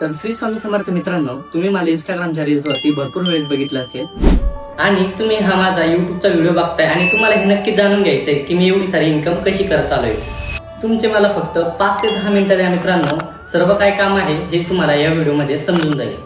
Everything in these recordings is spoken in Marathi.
तर श्री स्वामी समर्थ मित्रांनो, तुम्ही मला इंस्टाग्रामच्या रील्सवरती भरपूर वेळेस बघितलं असेल आणि तुम्ही हा माझा युट्यूबचा व्हिडिओ बघताय आणि तुम्हाला हे नक्की जाणून घ्यायचंय की मी एवढी सारी इन्कम कशी करत आलोय। तुमचे मला फक्त 5 ते 10 मिनिटं द्या मित्रांनो, सर्व काय काम आहे हे तुम्हाला या व्हिडिओमध्ये समजून जाईल।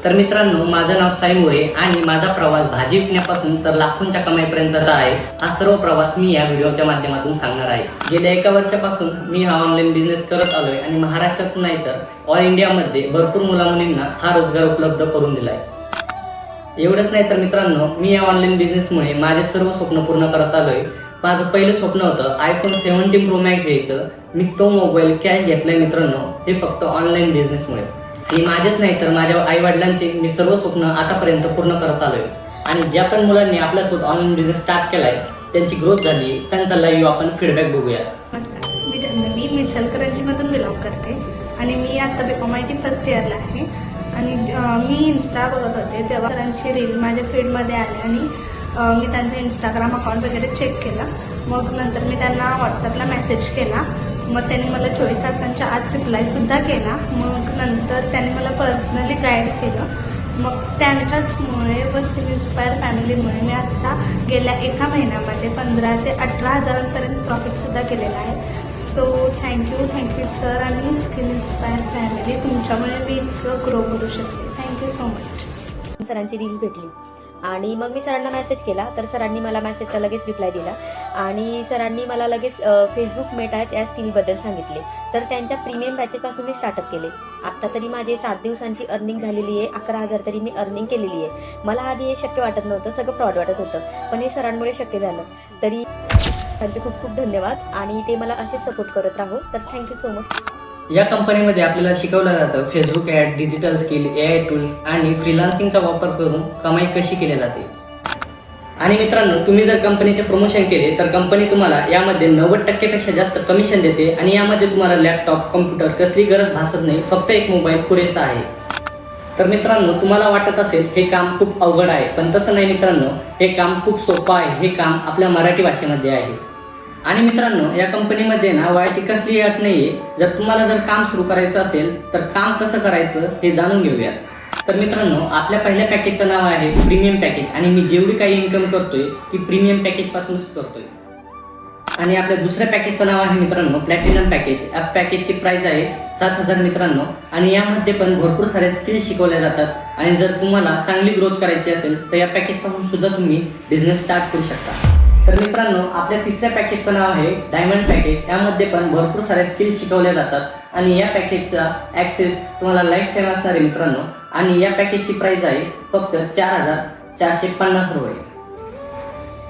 तर मित्रांनो, माझं नाव साई मोरे आणि माझा प्रवास भाजी विकण्यापासून तर लाखोंच्या कमाईपर्यंतचा आहे। हा सर्व प्रवास मी या व्हिडिओच्या माध्यमातून सांगणार आहे। गेल्या 1 वर्षापासून मी हा ऑनलाईन बिझनेस करत आलोय आणि महाराष्ट्रात नाही तर ऑल इंडियामध्ये भरपूर मुला-मुलींना हा रोजगार उपलब्ध करून दिलाय। एवढंच नाही तर मित्रांनो, मी या ऑनलाईन बिझनेसमुळे माझे सर्व स्वप्न पूर्ण करत आलोय। माझं पहिलं स्वप्न होतं आयफोन 17 प्रो मॅक्स घ्यायचं। मी तो मोबाईल कॅश घेतलाय मित्रांनो, हे फक्त ऑनलाईन बिझनेसमुळे। आणि माझेच नाही तर माझ्या आई वडिलांचे मी सर्व स्वप्न आतापर्यंत पूर्ण करत आलोय। आणि ज्या पण मुलांनी आपल्यासोबत ऑनलाईन बिझनेस स्टार्ट केलाय त्यांची ग्रोथ झाली, त्यांचा लाईव्ह आपण फीडबॅक बघूया। नमस्कार, मी जान्हवी, मी इचलकरंजीमधून बिलॉंग करते आणि मी आता BCom IT फर्स्ट इयरला आहे। आणि मी इन्स्टा बघत होते तेव्हा सरांची रील माझ्या फीडमध्ये आली आणि मी त्यांचं इंस्टाग्राम अकाउंट वगैरे चेक केलं। मग नंतर मी त्यांना व्हॉट्सअपला मेसेज केला। मग त्यांनी मला 24 तासांच्या आत रिप्लायसुद्धा केला। मग नंतर त्यांनी मला पर्सनली गाईड केलं। मग त्यांच्याचमुळे व स्किल इन्स्पायर फॅमिलीमुळे मी आत्ता गेल्या 1 महिन्यामध्ये 15 ते 18 हजारांपर्यंत प्रॉफिटसुद्धा केलेला आहे। सो थँक्यू सर आणि स्किल इन्स्पायर फॅमिली, तुमच्यामुळे मी इतकं ग्रो करू शकते। Thank you so much. सरांची रील्स भेटली आणि मग मी सरांना मेसेज केला, तर सरांनी मला मेसेजचा लगेच रिप्लाय दिला आणि सरांनी मला लगेच फेसबुक मेटा या स्किलबद्दल सांगितले। तर त्यांच्या प्रीमियम बॅचेसपासून मी स्टार्टअप केले। आत्ता तरी माझे 7 दिवसांची अर्निंग झालेली आहे। 11,000 तरी मी अर्निंग केलेली आहे। मला आधी हे शक्य वाटत नव्हतं, सगळं फ्रॉड वाटत होतं, पण हे सरांमुळे शक्य झालं। तरी त्यांचे खूप खूप धन्यवाद आणि ते मला असेच सपोर्ट करत राहो। तर थँक्यू सो मच। या कंपनीमध्ये आपल्याला शिकवलं जातं Facebook ad, digital skill, AI tools आणि फ्रीलान्सिंगचा वापर करून कमाई कशी केली जाते। आणि मित्रांनो, तुम्ही जर कंपनीचे प्रमोशन केले तर कंपनी तुम्हाला यामध्ये 90% पेक्षा जास्त कमिशन देते आणि यामध्ये तुम्हाला लॅपटॉप, कम्प्युटर कसली गरज भासत नाही, फक्त एक मोबाईल पुरेसा आहे। तर मित्रांनो, तुम्हाला वाटत असेल हे काम खूप अवघड आहे, पण तसं नाही मित्रांनो, हे काम खूप सोपं आहे। हे काम आपल्या मराठी भाषेमध्ये आहे। आणि मित्रांनो, या कंपनीमध्ये ना वयाची कसलीही अट नाहीये। जर तुम्हाला काम सुरू करायचं असेल तर काम कसं करायचं हे जाणून घेऊया। तर मित्रांनो, आपल्या पहिल्या पॅकेजचं नाव आहे प्रीमियम पॅकेज आणि मी जेवढी काही इन्कम करतोय ती प्रीमियम पॅकेज पासूनच करतोय। आणि आपल्या दुसऱ्या पॅकेजचं नाव आहे मित्रांनो प्लॅटिनम पॅकेज। या पॅकेजची प्राइस आहे 7,000 मित्रांनो आणि यामध्ये पण भरपूर सारे स्किल्स शिकवल्या जातात। आणि जर तुम्हाला चांगली ग्रोथ करायची असेल तर या पॅकेज पासून सुद्धा तुम्ही बिझनेस स्टार्ट करू शकता। तर मित्रांनो, आपल्या तिसऱ्या पॅकेजचं नाव आहे डायमंड पॅकेज। यामध्ये पण भरपूर सारे स्किल्स शिकवल्या जातात आणि या पॅकेजचा ॲक्सेस तुम्हाला लाईफ टाईम असणार आहे मित्रांनो। आणि या पॅकेजची प्राइस आहे फक्त 4,450 रुपये।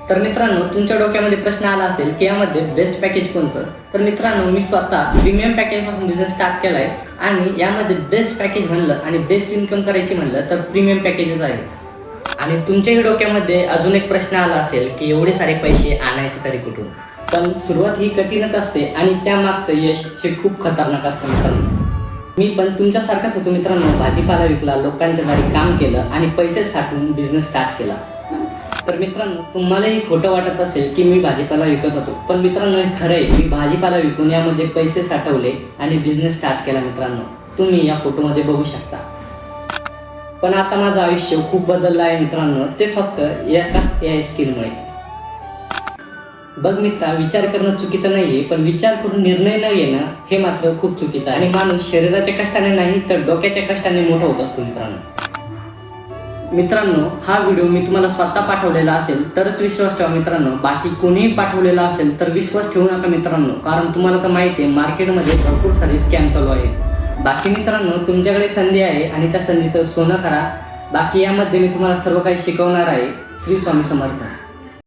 तर मित्रांनो, तुमच्या डोक्यामध्ये प्रश्न आला असेल की यामध्ये बेस्ट पॅकेज कोणतं। तर मित्रांनो, मी स्वतः प्रीमियम पॅकेज पासून बिझनेस स्टार्ट केलाय आणि यामध्ये बेस्ट पॅकेज म्हणलं आणि बेस्ट इन्कम करायची म्हणलं तर प्रीमियम पॅकेजच आहे। आणि तुमच्याही डोक्यामध्ये अजून एक प्रश्न आला असेल की एवढे सारे पैसे आणायचे तरी कुठून। पण सुरुवात ही कठीणच असते आणि त्यामागचं यश हे खूप खतरनाक असतं मित्रांनो। मी पण तुमच्यासारखाच होतो मित्रांनो, भाजीपाला विकला, लोकांच्या दारी काम केलं आणि पैसे साठवून बिझनेस स्टार्ट केला। तर मित्रांनो, तुम्हालाही खोटं वाटत असेल की मी भाजीपाला विकत होतो, पण मित्रांनो हे खरं आहे। मी भाजीपाला विकून यामध्ये पैसे साठवले आणि बिझनेस स्टार्ट केला मित्रांनो, तुम्ही या फोटोमध्ये बघू शकता। पण आता माझं आयुष्य खूप बदललं आहे मित्रांनो, ते फक्त एकाच AI स्किलमुळे। बघ मित्रा, विचार करणं चुकीचं नाहीये, पण विचार करून निर्णय न घेणं हे मात्र खूप चुकीचं आहे। आणि माणूस शरीराच्या कष्टाने नाही तर डोक्याच्या कष्टाने मोठा होत असतो मित्रांनो, हा व्हिडिओ मी तुम्हाला स्वतः पाठवलेला असेल तरच विश्वास ठेवा मित्रांनो, बाकी कोणीही पाठवलेला असेल तर विश्वास ठेवू नका मित्रांनो, कारण तुम्हाला तर माहिती आहे मार्केटमध्ये भरपूर सारे स्कॅम चालू आहे। बाकी मित्रांनो, तुमच्याकडे संधी आहे आणि त्या संधीचं सोनं करा। बाकी यामध्ये मी तुम्हाला सर्व काही शिकवणार आहे। श्री स्वामी समर्थ।